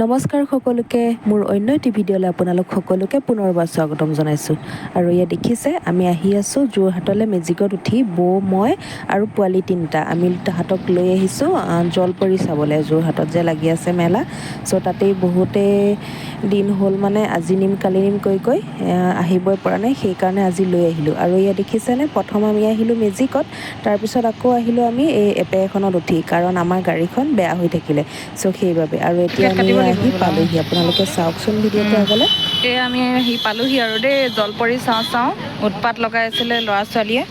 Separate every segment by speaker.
Speaker 1: নমস্কাৰ সকলোকে মোৰ অন্য এটি ভিডিঅ'লৈ আপোনালোক সকলোকে পুনৰবাৰ স্বাগতম জনাইছোঁ আৰু ইয়াত দেখিছে আমি আহি আছোঁ যোৰহাটলৈ মেজিকত উঠি বৌ মই আৰু পোৱালি তিনিটা আমি তাহাঁতক লৈ আহিছোঁ জলপৰি চাবলৈ যোৰহাটত যে লাগি আছে মেলা চ' তাতেই বহুতেই দিন হ'ল মানে আজি নিম কালি নিম কৈ আহিবই পৰা নাই সেইকাৰণে আজি লৈ আহিলোঁ আৰু ইয়াত দেখিছেনে প্ৰথম আমি আহিলোঁ মেজিকত তাৰপিছত আকৌ আহিলোঁ আমি এই এপে এখনত উঠি কাৰণ আমাৰ গাড়ীখন বেয়া হৈ থাকিলে চ' সেইবাবে আৰু এতিয়া আমি আহি পালোহি আপোনালোকে চাওকচোন ভিডিঅ'টো আগলৈ
Speaker 2: এই আমি পালোহি আৰু দেই জলপৰি চাওঁ উৎপাত লগাই আছিলে ল'ৰা ছোৱালীয়ে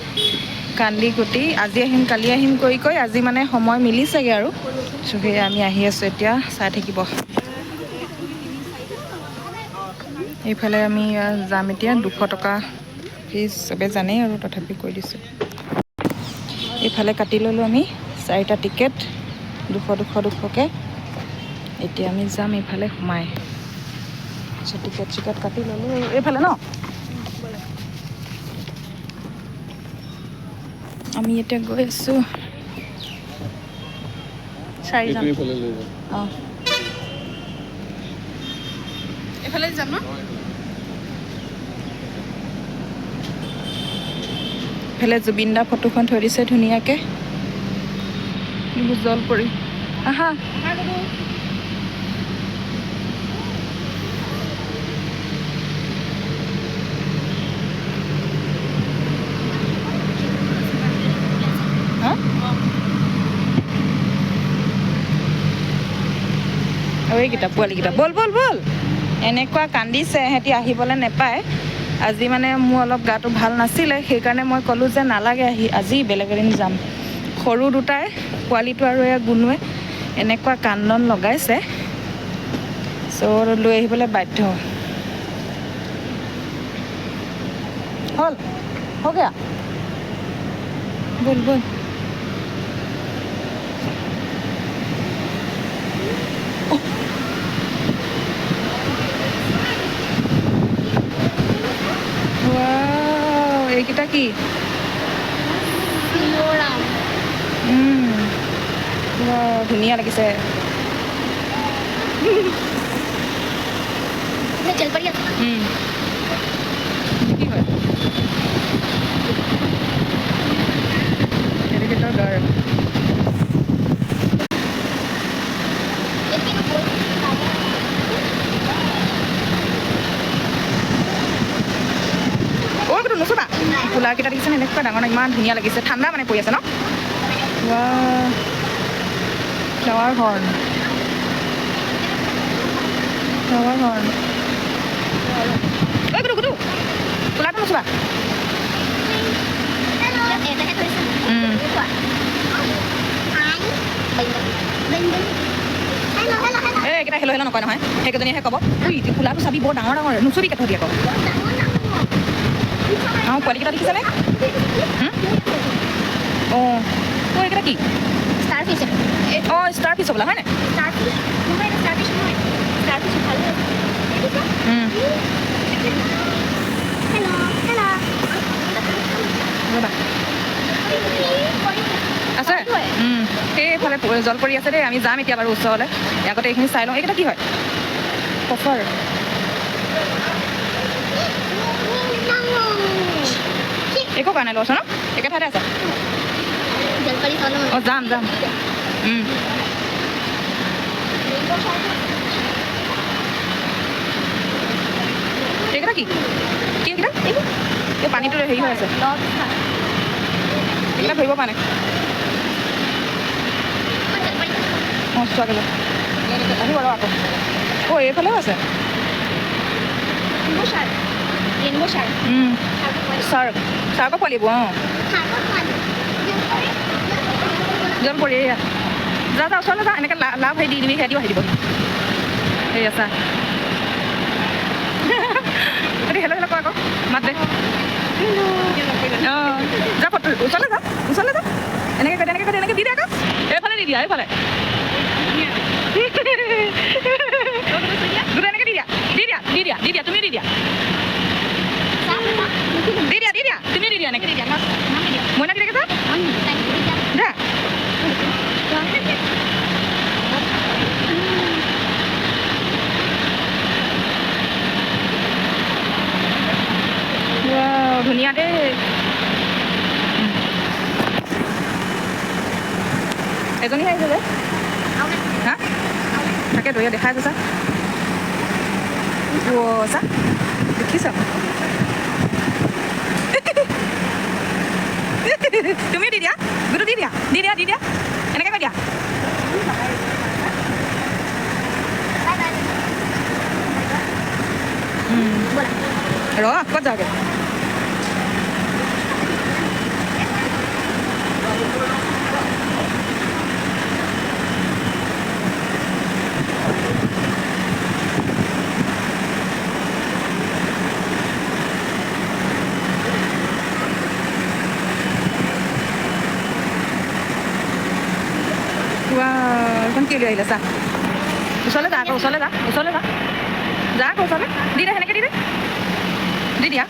Speaker 2: কান্দি কুটি আজি আহিম কালি আহিম কৈ আজি মানে সময় মিলিছেগৈ আৰু সেয়ে আমি আহি আছোঁ এতিয়া চাই থাকিব এইফালে আমি যাম এতিয়া 200 টকা ফিজ চবে জানেই আৰু তথাপি কৈ দিছোঁ এইফালে কাটি ল'লোঁ আমি 4টা টিকেট 200কৈ এতিয়া আমি যাম এইফালে সোমাই টিকেট চিকেট কাটি ল'লোঁ এইফালে ন আমি এতিয়া গৈ আছোঁ 4জন অঁ এইফালে যাম ন এইফালে জুবিন দা ফটোখন থৈ দিছে ধুনীয়াকৈ জলপৰি আহা এইকেইটা পোৱালিকেইটা বল এনেকুৱা কান্দিছে সিহঁতি আহিবলৈ নেপায় আজি মানে মোৰ অলপ গাটো ভাল নাছিলে সেইকাৰণে মই ক'লোঁ যে নালাগে আজি বেলেগ এদিন যাম সৰু দুটাই পোৱালিটো আৰু এয়া গুণুৱে এনেকুৱা কান্দন লগাইছে চ' লৈ আহিবলৈ বাধ্য হ'ল হৈ গয়া বল এইকেইটা কি ধুনীয়া লাগিছে কি হয় এইকেইটাৰ দৰ নুচুবা ফুলাৰকেইটা দেখিছেনে এনেকুৱা ডাঙৰ ইমান ধুনীয়া লাগিছে ঠাণ্ডা মানে পৰি আছে ন ফ্লাৱাৰ হৰ্ণ ফুলাৰটো নুচুবা এইকেইটা হেলো নকয় নহয় সেইকেইজনীহে ক'ব ফুলাৰটো চাবি বৰ ডাঙৰ নুচুবি কেথ দি আকৌ অঁ পোৱালিকেইটা দেখিছেনে অঁ এইকেইটা কি অঁ ষ্টাৰ ফিছ হ'বলা হয়নে আছে সেইফালে জলপৰি আছে দেই আমি যাম এতিয়া বাৰু ওচৰলৈ আগতে এইখিনি চাই লওঁ এইকেইটা কি হয় কফাৰ একো কাৰণে লৈছ ন একে ঠাইতে আছে অঁ যাম এইকেইটা কি এইকেইটা এই পানীটো হেৰি হৈ আছে এইকেইটা ধৰিব পৰা নাই অঁ চোৱাকৈ লওঁ আহিব আৰু আকৌ অঁ এইফালেও আছে চাৰ্কৰ পোৱালিব অঁ জলপৰি এয়া যা ওচৰলৈ যা এনেকৈ লাভ হেৰি দি দিবি সিহঁতিও আহি দিব সেই আছা হেলো ক আকৌ মাত দে অঁ যা ওচৰলৈ যা এনেকৈ দি দে আকৌ এইফালে দি দিয়া এইফালে দুটা এনেকৈ দি দিয়া তুমি দি দিয়া তুমি দি দিয়া এনেকৈ মইনা কেনেকৈ যা আছে যে হা তাকেতো ইয়াত দেখাই আছে চা চা দেখিছা তুমি দি দিয়া গুৰু দি দিয়া এনেকৈ কৈ দিয়া ৰ ক'ত যাওঁগৈ এখন কি লৈ আহিলে চা ওচৰলৈ যা আকৌ ওচৰলৈ যা যা আকৌ ওচৰলৈ দি দে সেনেকৈ দি দিয়া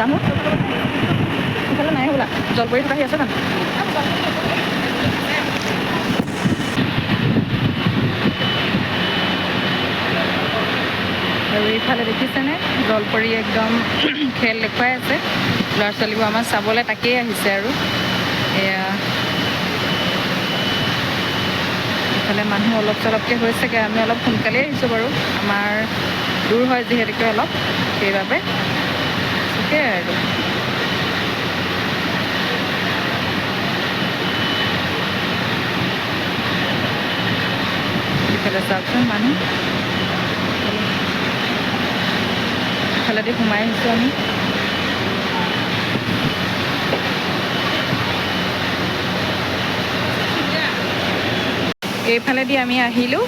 Speaker 2: যাম সেইফালে নাই হ'বলা জলপৰি থকা আহি আছে জানো আৰু এইফালে দেখিছেনে জলপৰি একদম খেল দেখুৱাই আছে ল'ৰা ছোৱালীবোৰ আমাৰ চাবলৈ তাকেই আহিছে আৰু এয়া এইফালে মানুহ অলপ চলপকৈ হৈছেগৈ আমি অলপ সোনকালেই আহিছোঁ বাৰু আমাৰ দূৰ হয় যিহেতুকে অলপ সেইবাবে ঠিকে আৰু এইফালে চাওকচোন মানুহ ইফালেদি সোমাই আহিছোঁ আমি এইফালেদি আমি আহিলোঁ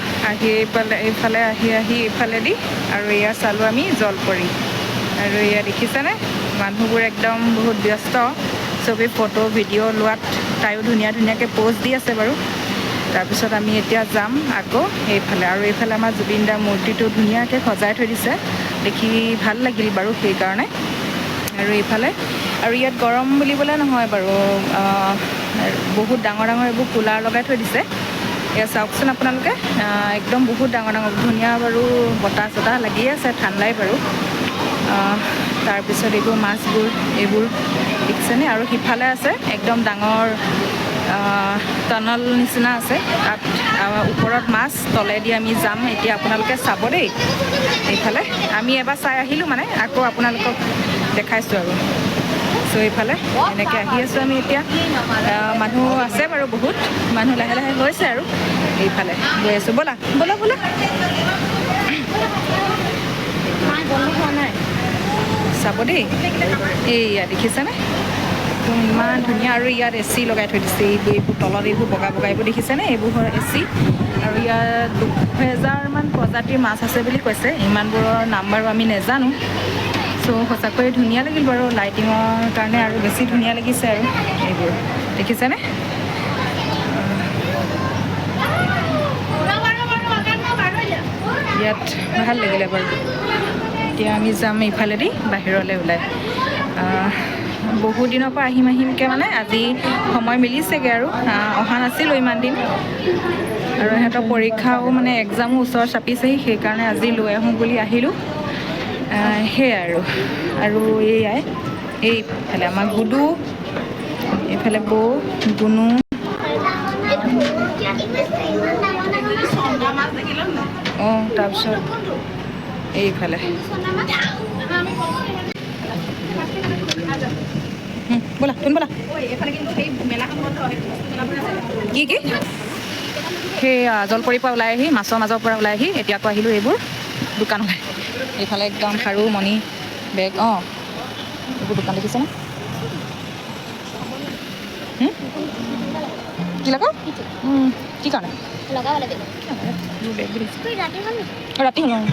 Speaker 2: এইফালে আহি এইফালেদি আৰু এয়া চালোঁ আমি জলপৰি আৰু এয়া দেখিছেনে মানুহবোৰ একদম বহুত ব্যস্ত চবেই ফটো ভিডিঅ' লোৱাত তাইও ধুনীয়াকৈ প'জ দি আছে বাৰু তাৰপিছত আমি এতিয়া যাম আকৌ এইফালে আৰু এইফালে আমাৰ জুবিন দাৰ মূৰ্তিটো ধুনীয়াকৈ সজাই থৈ দিছে দেখি ভাল লাগিল বাৰু সেইকাৰণে আৰু এইফালে আৰু ইয়াত গৰম বুলিবলৈ নহয় বাৰু বহুত ডাঙৰ এইবোৰ কুলাৰ লগাই থৈ দিছে এয়া চাওকচোন আপোনালোকে একদম বহুত ডাঙৰ ধুনীয়া বাৰু বতাহ চতাহ লাগি আছে ঠাণ্ডাই বাৰু তাৰপিছত এইবোৰ মাছবোৰ এইবোৰ দেখিছেনে আৰু সিফালে আছে একদম ডাঙৰ টানেল নিচিনা আছে তাত ওপৰত মাছ তলেদি আমি যাম এতিয়া আপোনালোকে চাব দেই এইফালে আমি এবাৰ চাই আহিলোঁ মানে আকৌ আপোনালোকক দেখাইছোঁ আৰু চ' এইফালে এনেকৈ আহি আছোঁ আমি এতিয়া মানুহ আছে বাৰু বহুত মানুহ লাহে লাহে হৈছে আৰু এইফালে গৈ আছোঁ ব'লা চাব দেই এইয়া দেখিছেনে ইমান ধুনীয়া আৰু ইয়াত এ চি লগাই থৈ দিছে এইবোৰ তলত এইবোৰ বগা এইবোৰ দেখিছেনে এইবোৰ এ চি আৰু ইয়াত 2000মান প্ৰজাতিৰ মাছ আছে বুলি কৈছে ইমানবোৰৰ নাম বাৰু আমি নেজানো চ' সঁচাকৈ ধুনীয়া লাগিল বাৰু লাইটিঙৰ কাৰণে আৰু বেছি ধুনীয়া লাগিছে আৰু এইবোৰ দেখিছেনে ইয়াত ভাল লাগিলে বাৰু এতিয়া আমি যাম এইফালেদি বাহিৰলৈ ওলাই বহু দিনৰ পৰা আহিমকৈ মানে আজি সময় মিলিছেগৈ আৰু অহা নাছিলোঁ ইমান দিন আৰু সিহঁতৰ পৰীক্ষাও মানে এক্সামো ওচৰ চাপিছেহি সেইকাৰণে আজি লৈ আহোঁ বুলি আহিলোঁ সেয়াই আৰু এইয়াই এইফালে আমাৰ গুডু এইফালে বৌ গুণু অঁ তাৰপিছত এইফালে ব'লা কোন ব'লা কি সেই জলপৰিৰ পৰা ওলাই আহি মাছৰ মাজৰ পৰা ওলাই আহি এতিয়া আকৌ আহিলোঁ এইবোৰ দোকানলৈ এইফালে একদম খাৰু মণি বেগ এইবোৰ দোকান দেখিছেনে কি লগা কি কাৰণে ৰাতি হ'ল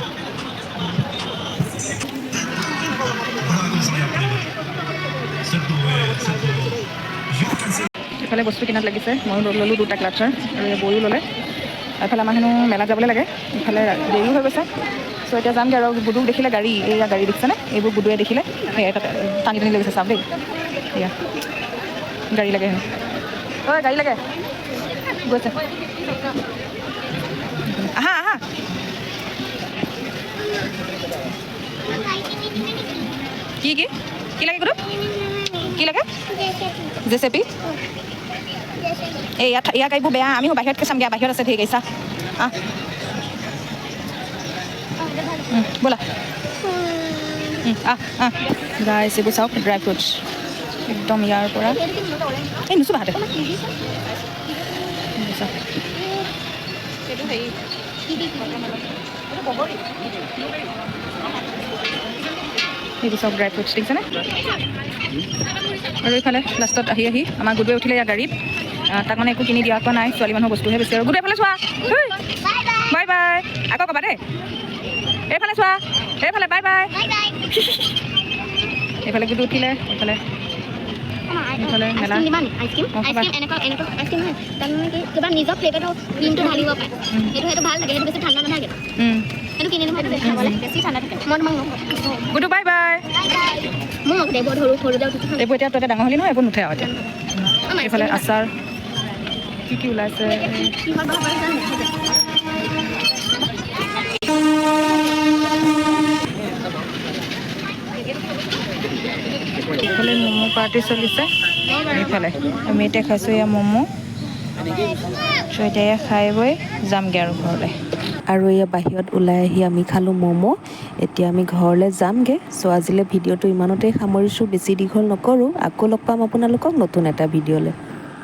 Speaker 2: এইফালে বস্তু কিনাত লাগিছে মই ল'লোঁ 2টা ক্লাটচাৰ আৰু বৈও ল'লে এফালে আমাৰ হেনো মেলাত যাবলৈ লাগে, ইফালে দেৰিও হৈ গৈছে। চ' এতিয়া যামগৈ আৰু গুডুক দেখিলে গাড়ী, এইয়া গাড়ী দেখিছেনে? এইবোৰ গুডুৱে দেখিলে সেয়া টানি টানি লৈ গৈছে, চাওক দেই, এয়া গাড়ী লাগে হেনো। ঐ গাড়ী লাগে গৈছে, আহা আহা। কি কি কি লাগে গুডু? কি লাগে? জেচেপি? এই ইয়াৰ গাড়ীবোৰ বেয়া, আমিও বাহিৰতকৈ চামগৈ, বাহিৰত আছে ঢেৰ গাড়ী, চা আহ ব'লা আহ গাইছ, এইবোৰ চাওক ড্ৰাই ফ্ৰুটছ একদম ইয়াৰ পৰা। এই নিছোঁ বাহাতে এইবোৰ চব ড্ৰাই ফ্ৰুটছ দেখিছেনে? আৰু এইফালে লাষ্টত আহি আমাৰ গুডুৱে উঠিলে ইয়াৰ গাড়ীত, তাক মানে একো কিনি দিয়া পোৱা নাই, ছোৱালী মানুহৰ বস্তুহে বেছি। আৰু গুডু এইফালে চোৱা, বাই বাই, আকৌ ক'বা দেই, এইফালে চোৱা, এইফালে বাই বাই। এইফালে গুডু উঠিলে, এইফালে মেলা গুডু বাই বাই। এইবোৰ এতিয়া তই ডাঙৰ হ'লি নহয়, এইবোৰ নুঠে আৰু এতিয়া। এইফালে আচাৰ কি কি ওলাইছে, এইফালে ম'ম' পাৰ্টি চলিছে। এইফালে আমি এতিয়া খাইছোঁ এয়া ম'ম', চ' এতিয়া এয়া খাই বৈ যামগৈ আৰু ঘৰলৈ।
Speaker 1: আৰু এয়া বাহিৰত ওলাই আহি আমি খালোঁ ম'ম'। এতিয়া আমি ঘৰলৈ যামগৈ। চ' আজিলৈ ভিডিঅ'টো ইমানতেই সামৰিছোঁ, বেছি দীঘল নকৰোঁ। আকৌ লগ পাম আপোনালোকক নতুন এটা ভিডিঅ'লৈ।